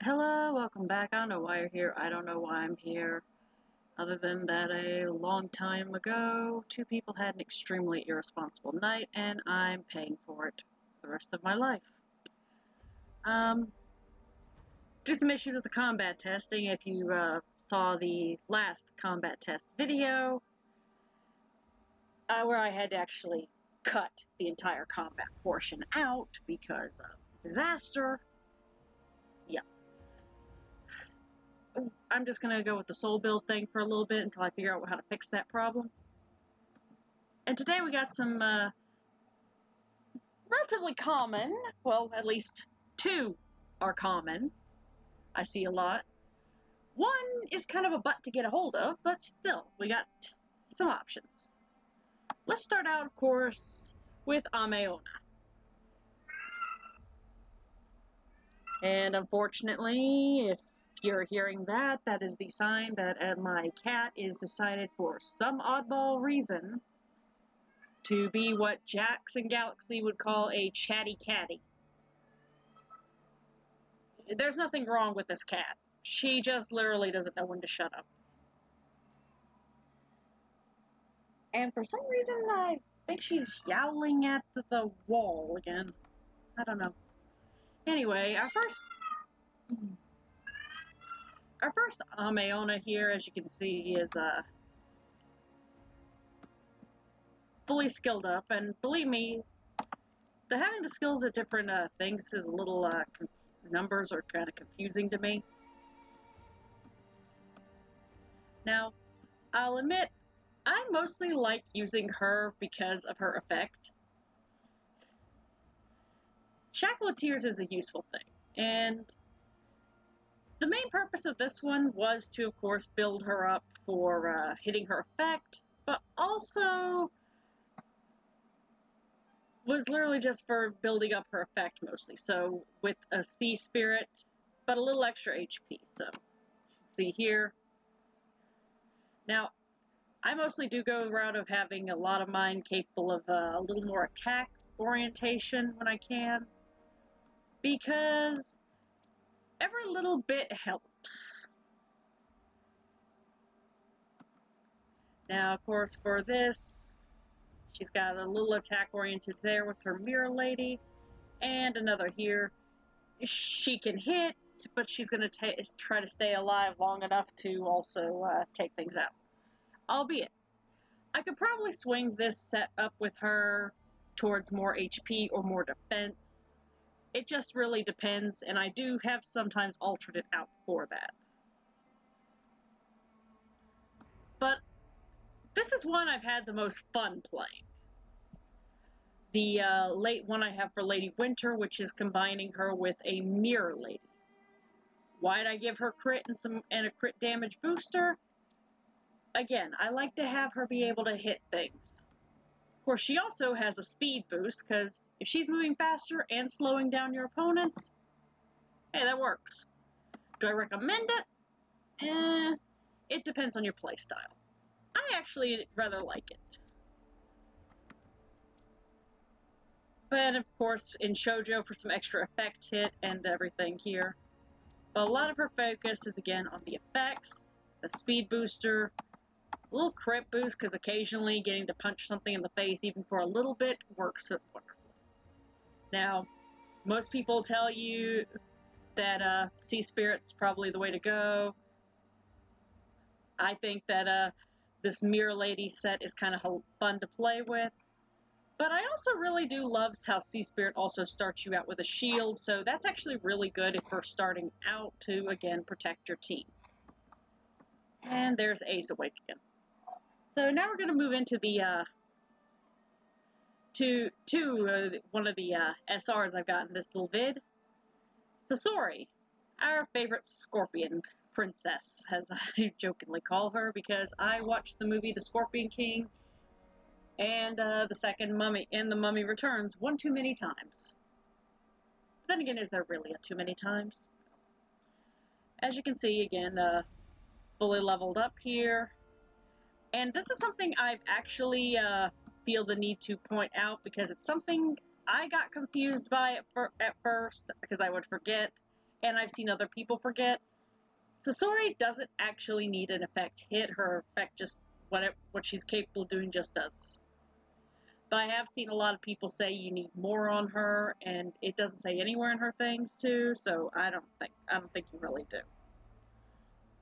Hello, welcome back. I don't know why you're here. I don't know why I'm here. Other than that, a long time ago, two people had an extremely irresponsible night, and I'm paying for it the rest of my life. Due to some issues with the combat testing, if you saw the last combat test video, where I had to actually cut the entire combat portion out because of disaster. Yeah. I'm just going to go with the soul build thing for a little bit until I figure out how to fix that problem. And today we got some relatively common, well, at least two are common. I see a lot. One is kind of a butt to get a hold of, but still, we got some options. Let's start out, of course, with Ame-Onna. And unfortunately, if you're hearing that, that is the sign that my cat is decided for some oddball reason to be what Jackson Galaxy would call a chatty catty. There's nothing wrong with this cat. She just literally doesn't know when to shut up. And for some reason, I think she's yowling at the wall again. I don't know. Anyway, our first Ame-Onna here, as you can see, is fully skilled up, and believe me, having the skills at different things is a little numbers are kind of confusing to me. Now, I'll admit, I mostly like using her because of her effect. Shackle of Tears is a useful thing, and the main purpose of this one was to, of course, build her up for hitting her effect, but also was literally just for building up her effect mostly. So with a sea spirit, but a little extra HP. So see here. Now, I mostly do go the route of having a lot of mine capable of a little more attack orientation when I can, because every little bit helps. Now, of course, for this, she's got a little attack oriented there with her Mirror Lady, and another here. She can hit, but she's going to try to stay alive long enough to also take things out. Albeit, I could probably swing this set up with her towards more HP or more defense. It just really depends, and I do have sometimes altered it out for that. But this is one I've had the most fun playing. The late one I have for Lady Winter, which is combining her with a Mirror Lady. Why'd I give her crit and a crit damage booster? Again, I like to have her be able to hit things. Of course, she also has a speed boost, because if she's moving faster and slowing down your opponents, hey, that works. Do I recommend it? It depends on your playstyle. I actually rather like it. But of course, in Shoujo for some extra effect hit and everything here. But a lot of her focus is again on the effects, the speed booster, a little crit boost, because occasionally getting to punch something in the face, even for a little bit, works wonderfully. Now, most people tell you that Sea Spirit's probably the way to go. I think that this Mirror Lady set is kind of fun to play with. But I also really do love how Sea Spirit also starts you out with a shield, so that's actually really good if we're starting out to, again, protect your team. And there's Ace Awake again. So now we're going to move into the one of the SRs I've got in this little vid. Sasori, our favorite scorpion princess, as I jokingly call her, because I watched the movie The Scorpion King and the second Mummy and The Mummy Returns one too many times. But then again, is there really a too many times? As you can see, again, fully leveled up here. And this is something I've actually feel the need to point out, because it's something I got confused by at first, because I would forget, and I've seen other people forget, Sasori doesn't actually need an effect hit. Her effect just, what she's capable of doing just does. But I have seen a lot of people say you need more on her, and it doesn't say anywhere in her things too, so I don't think you really do.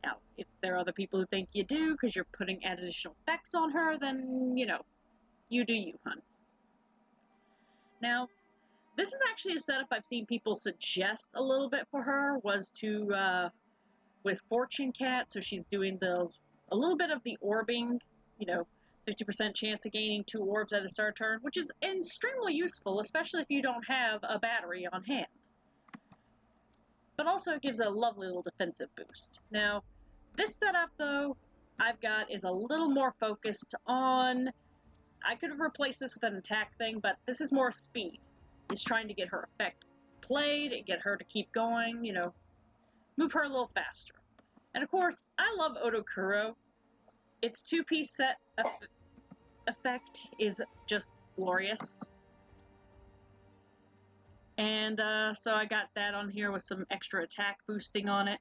Now, if there are other people who think you do because you're putting additional effects on her, then, you know, you do you, hun. Now, this is actually a setup I've seen people suggest a little bit for her, was to, with Fortune Cat, so she's doing a little bit of the orbing, you know, 50% chance of gaining 2 orbs at a start turn, which is extremely useful, especially if you don't have a battery on hand. But also it gives a lovely little defensive boost. Now, this setup, though, I've got is a little more focused on, I could have replaced this with an attack thing, but this is more speed. It's trying to get her effect played, get her to keep going, you know, move her a little faster. And of course, I love Odokuro. Its 2-piece set effect is just glorious. And so I got that on here with some extra attack boosting on it.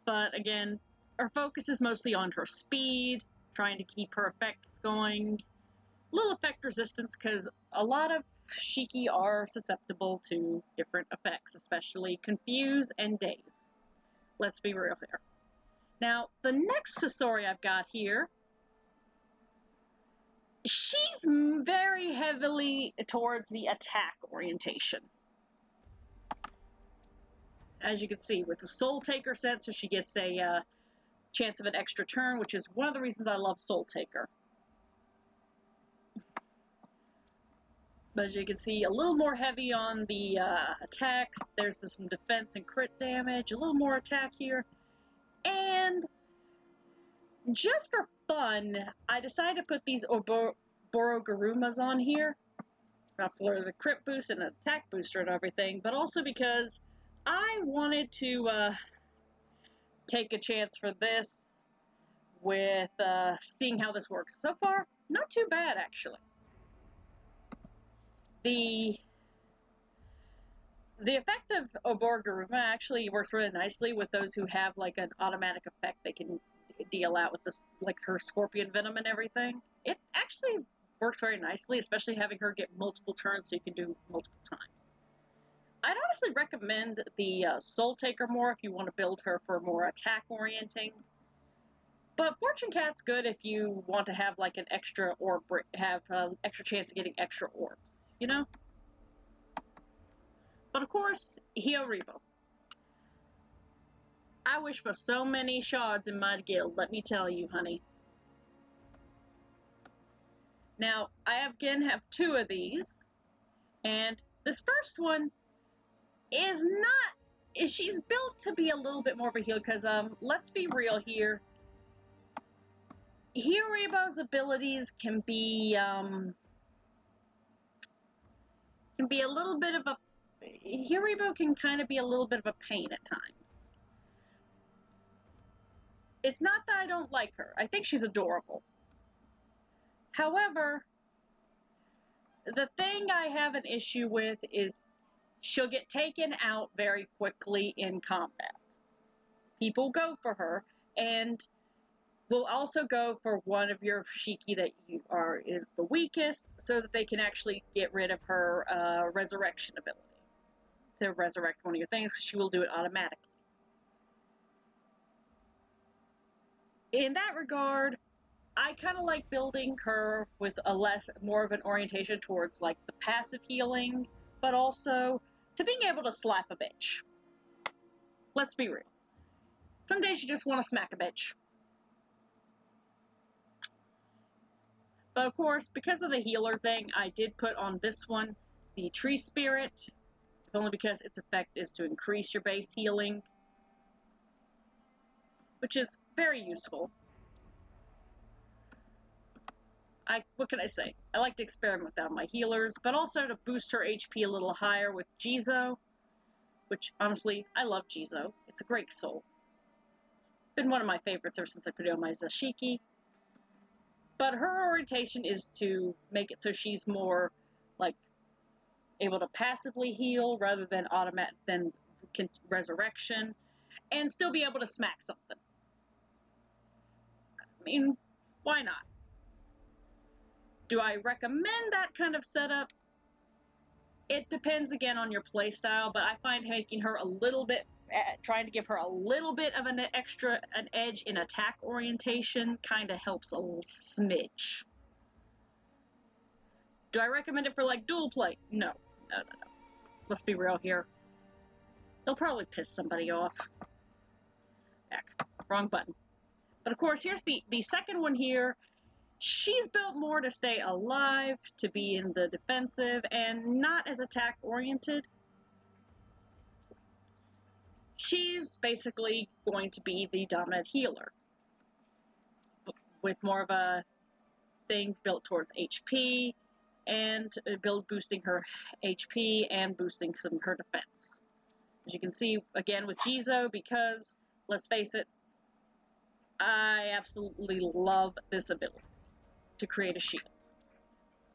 But again, our focus is mostly on her speed, trying to keep her effects going. Little effect resistance, because a lot of Shiki are susceptible to different effects, especially Confuse and Daze. Let's be real here. Now, the next Sasori I've got here, she's very heavily towards the attack orientation. As you can see, with the Soul Taker set, so she gets a chance of an extra turn, which is one of the reasons I love Soul Taker. But as you can see, a little more heavy on the attacks. There's some defense and crit damage, a little more attack here. And just for fun, I decided to put these Borogurumas on here. Not for the crit boost and attack booster and everything, but also because I wanted to take a chance for this with seeing how this works. So far, not too bad, actually. The effect of Oborguruma actually works really nicely with those who have like an automatic effect they can deal out with this, like her scorpion venom and everything. It actually works very nicely, especially having her get multiple turns so you can do multiple times. I'd honestly recommend the Soul Taker more if you want to build her for more attack orienting. But Fortune Cat's good if you want to have like an extra orb, have extra chance of getting extra orbs, you know? But of course, Hiyoribo. I wish for so many shards in my guild, let me tell you, honey. Now, I again have 2 of these, and this first one is not, she's built to be a little bit more of a healer, because let's be real here. Hiyoribo's abilities can be a little bit of a, Hiyoribo can kind of be a little bit of a pain at times. It's not that I don't like her. I think she's adorable. However, the thing I have an issue with is she'll get taken out very quickly in combat. People go for her, and will also go for one of your Shiki that is the weakest, so that they can actually get rid of her resurrection ability. To resurrect one of your things, she will do it automatically. In that regard, I kind of like building her with more of an orientation towards like the passive healing, but also to being able to slap a bitch. Let's be real. Some days you just want to smack a bitch. But of course, because of the healer thing, I did put on this one the Tree Spirit, only because its effect is to increase your base healing, which is very useful. What can I say? I like to experiment with that on my healers, but also to boost her HP a little higher with Jizo, which, honestly, I love Jizo. It's a great soul. It's been one of my favorites ever since I put it on my Zashiki. But her orientation is to make it so she's more, like, able to passively heal rather than resurrection, and still be able to smack something. I mean, why not? Do I recommend that kind of setup? It depends again on your playstyle, but I find making her a little bit, trying to give her a little bit of an edge in attack orientation kind of helps a little smidge. Do I recommend it for like dual play? No. Let's be real here. They'll probably piss somebody off. Heck, wrong button. But of course, here's the second one here. She's built more to stay alive, to be in the defensive, and not as attack oriented. She's basically going to be the dominant healer, with more of a thing built towards HP, and boosting her HP and boosting some of her defense. As you can see, again with Jizo, because, let's face it, I absolutely love this ability to create a shield.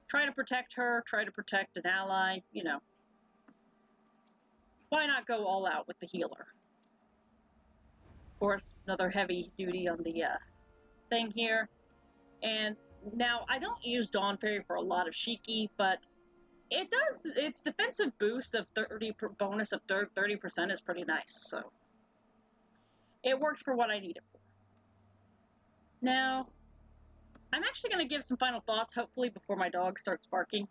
Try to protect her, try to protect an ally, you know. Why not go all out with the healer? Of course, another heavy duty on the thing here. And now, I don't use Dawn Fairy for a lot of Shiki, but it does, its defensive boost of 30 bonus of 30% is pretty nice, so it works for what I need it for. Now, I'm actually going to give some final thoughts, hopefully, before my dog starts barking.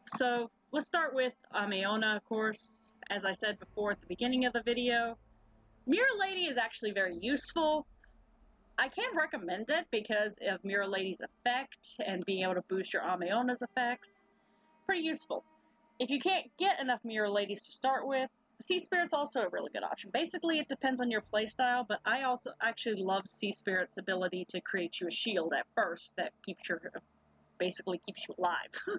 So, let's start with Ame-Onna, of course. As I said before at the beginning of the video, Mirror Lady is actually very useful. I can recommend it because of Mirror Lady's effect and being able to boost your Ame-Onna's effects. Pretty useful. If you can't get enough Mirror Ladies to start with, Sea Spirit's also a really good option. Basically, it depends on your playstyle, but I also actually love Sea Spirit's ability to create you a shield at first that basically keeps you alive.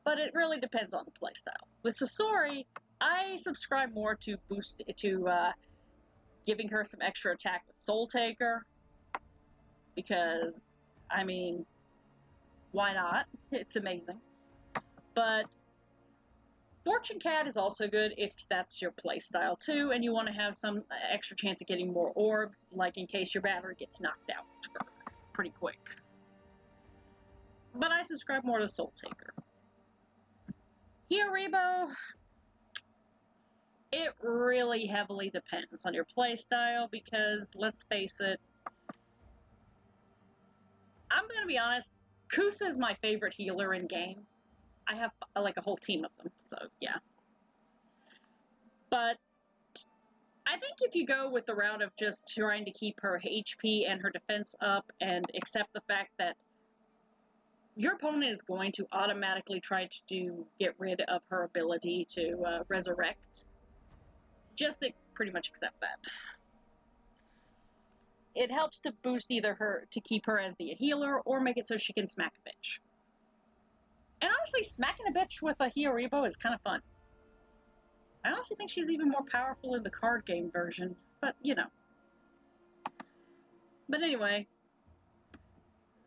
But it really depends on the playstyle. With Sasori, I subscribe more to giving her some extra attack with Soul Taker, because, I mean, why not? It's amazing. But Fortune Cat is also good if that's your playstyle too, and you want to have some extra chance of getting more orbs, like in case your battery gets knocked out pretty quick. But I subscribe more to Soul Taker. Hiyoribo, it really heavily depends on your playstyle, because, let's face it, I'm going to be honest, Kusa is my favorite healer in game. I have like a whole team of them, so yeah. But I think if you go with the route of just trying to keep her HP and her defense up and accept the fact that your opponent is going to automatically try to get rid of her ability to resurrect, just pretty much accept that. It helps to boost either her, to keep her as the healer, or make it so she can smack a bitch. And honestly, smacking a bitch with a Hiyoribo is kind of fun. I honestly think she's even more powerful in the card game version, but you know. But anyway,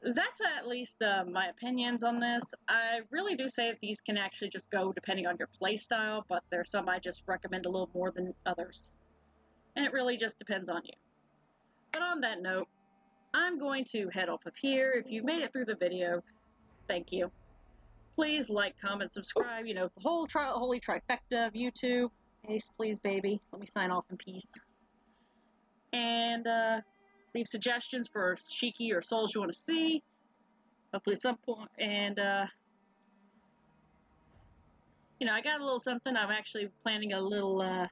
that's at least my opinions on this. I really do say that these can actually just go depending on your playstyle, but there's some I just recommend a little more than others. And it really just depends on you. But on that note, I'm going to head off of here. If you made it through the video, thank you. Please like, comment, subscribe, you know, the whole holy trifecta of YouTube. Ace, please, baby. Let me sign off in peace. And leave suggestions for Shiki or souls you want to see. Hopefully at some point. And, you know, I got a little something. I'm actually planning a little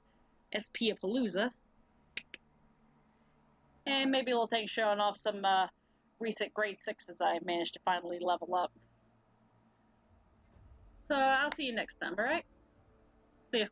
SP-a-palooza. And maybe a little thing showing off some recent grade 6s I managed to finally level up. So I'll see you next time, alright? See ya.